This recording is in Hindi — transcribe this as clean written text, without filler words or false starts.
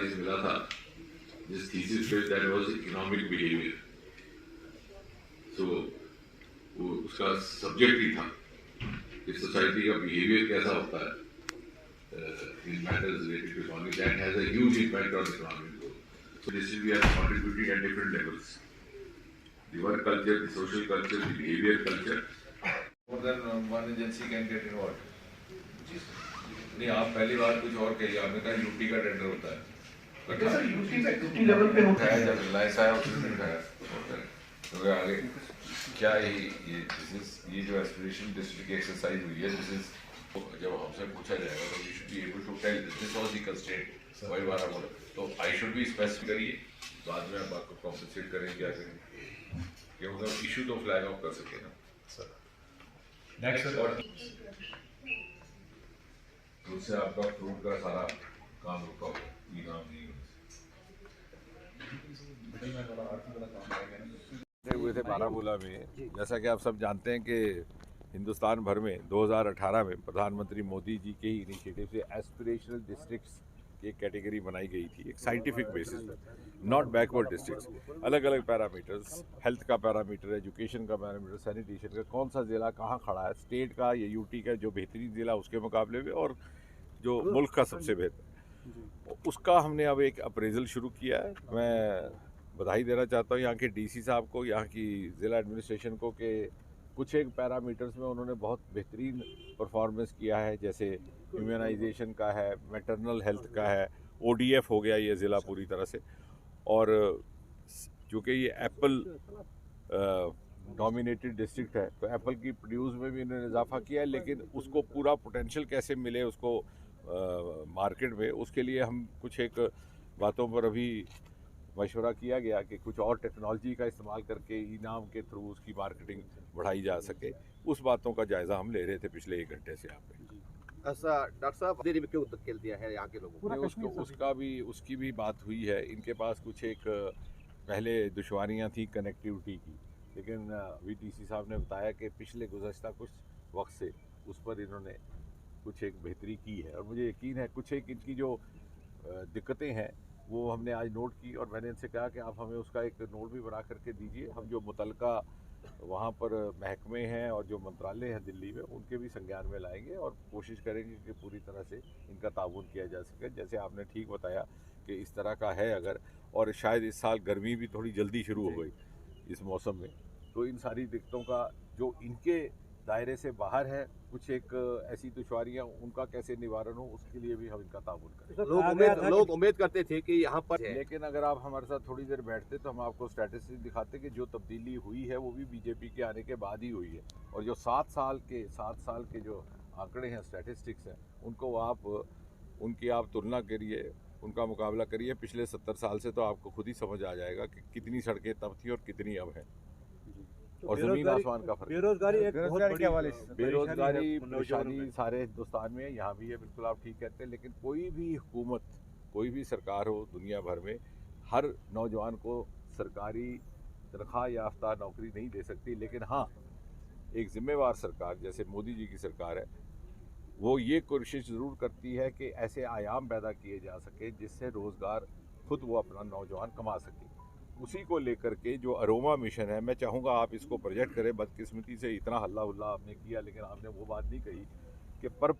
प्राइज मिला था जिस थीसिस पे दैट वाज इकोनॉमिक बिहेवियर। सो वो उसका सब्जेक्ट ही था कि सोसाइटी का बिहेवियर कैसा होता है in matters related to economy that has a huge impact on economic growth. So this we are contributing at different levels. The work culture, the social culture, the behavior culture. More than one agency can get involved. नहीं, आप पहली बार कुछ और कहिए, आपने कहा यूटी का टेंडर होता है। सर यूटी पे यूटी लेवल पे होता है, जब रिलायंस आया उसने उठाया होता है। तो आगे क्या ये जो एस्पिरेशन डिस्ट्रिक्ट की एक्सरसाइज हुई है, दिस इज जब हमसे पूछा जाएगा तो we should be able to tell this was the constraint. वही बार बोला तो आई शुड बी स्पेसिफिक करिए, बाद में आप आपको कॉम्पनसेट करें क्या करें, कि मतलब इशू तो फ्लैग ऑफ कर सके ना सर। नेक्स्ट और उससे आपका फ्रूट का सारा काम रुका होगा, ये काम नहीं हुए थे बारामूला में। जैसा कि आप सब जानते हैं कि हिंदुस्तान भर में 2018 में प्रधानमंत्री मोदी जी के ही इनिशिएटिव से एस्पिरेशनल डिस्ट्रिक्ट्स की एक कैटेगरी बनाई गई थी, एक साइंटिफिक बेसिस पर, नॉट बैकवर्ड डिस्ट्रिक्ट्स। अलग अलग पैरामीटर्स, हेल्थ का पैरामीटर, एजुकेशन का पैरामीटर, सैनिटेशन का, कौन सा ज़िला कहाँ खड़ा है, स्टेट का या यूटी का जो बेहतरीन ज़िला उसके मुकाबले में, और जो मुल्क का सबसे बेहतर, उसका हमने अब एक अप्रेजल शुरू किया है। मैं बधाई देना चाहता हूँ यहाँ के डीसी साहब को, यहाँ की ज़िला एडमिनिस्ट्रेशन को, कि कुछ एक पैरामीटर्स में उन्होंने बहुत बेहतरीन परफॉर्मेंस किया है, जैसे इम्यूनाइजेशन का है, मैटरनल हेल्थ का है, ओडीएफ हो गया ये ज़िला पूरी तरह से। और चूँकि ये एप्पल डोमिनेटेड डिस्ट्रिक्ट है तो एप्पल की प्रोड्यूस में भी इन्होंने इजाफा किया है, लेकिन उसको पूरा पोटेंशियल कैसे मिले उसको मार्केट में, उसके लिए हम कुछ एक बातों पर अभी मशवरा किया गया कि कुछ और टेक्नोलॉजी का इस्तेमाल करके इनाम के थ्रू उसकी मार्केटिंग बढ़ाई जा सके। उस बातों का जायज़ा हम ले रहे थे पिछले 1 घंटे से यहाँ पे। ऐसा डॉक्टर साहब देरी में क्यों धकेल दिया है यहाँ के लोगों को? उसकी भी बात हुई है। इनके पास कुछ एक पहले दुश्वारियाँ थी कनेक्टिविटी की, लेकिन वीटीसी साहब ने बताया कि पिछले गुज़श्ता कुछ वक्त से उस पर इन्होंने कुछ एक बेहतरी की है, और मुझे यकीन है कुछ एक इनकी जो दिक्कतें हैं वो हमने आज नोट की, और मैंने इनसे कहा कि आप हमें उसका एक नोट भी बना करके दीजिए। हम जो मुतलका वहाँ पर महकमे हैं और जो मंत्रालय हैं दिल्ली में, उनके भी संज्ञान में लाएंगे और कोशिश करेंगे कि पूरी तरह से इनका ताउन किया जा सके। जैसे आपने ठीक बताया कि इस तरह का है अगर, और शायद इस साल गर्मी भी थोड़ी जल्दी शुरू हो गई इस मौसम में, तो इन सारी दिक्कतों का जो इनके दायरे से बाहर है, कुछ एक ऐसी दुश्वारियां, उनका कैसे निवारण हो, उसके लिए भी हम इनका ताउन करें। लोग उम्मीद करते थे कि यहाँ पर, लेकिन अगर आप हमारे साथ थोड़ी देर बैठते तो हम आपको स्टैटिस्टिक्स दिखाते कि जो तब्दीली हुई है वो भी बीजेपी के आने के बाद ही हुई है। और जो 7 साल के जो आंकड़े हैं, स्टैटिस्टिक्स हैं, उनको उनकी आप तुलना करिए, उनका मुकाबला करिए पिछले 70 साल से, तो आपको खुद ही समझ आ जाएगा कि कितनी सड़कें तब थी और कितनी अब हैं, और ज़मीन आसमान का फर्क। बेरोजगारी एक बहुत बड़ी बेरोजगारी परेशानी सारे हिंदुस्तान में है, यहाँ भी है, बिल्कुल आप ठीक कहते हैं। लेकिन कोई भी हुकूमत, कोई भी सरकार हो दुनिया भर में, हर नौजवान को सरकारी तनख्वाह याफ्ता नौकरी नहीं दे सकती। लेकिन हाँ, एक जिम्मेवार सरकार जैसे मोदी जी की सरकार है, वो ये कोशिश ज़रूर करती है कि ऐसे आयाम पैदा किए जा सके जिससे रोज़गार खुद वो अपना नौजवान कमा सके। उसी को लेकर के जो अरोमा मिशन है, मैं चाहूँगा आप इसको प्रोजेक्ट करें। बदकिस्मती से इतना हल्ला हुल्ला आपने किया, लेकिन आपने वो बात नहीं कही कि पर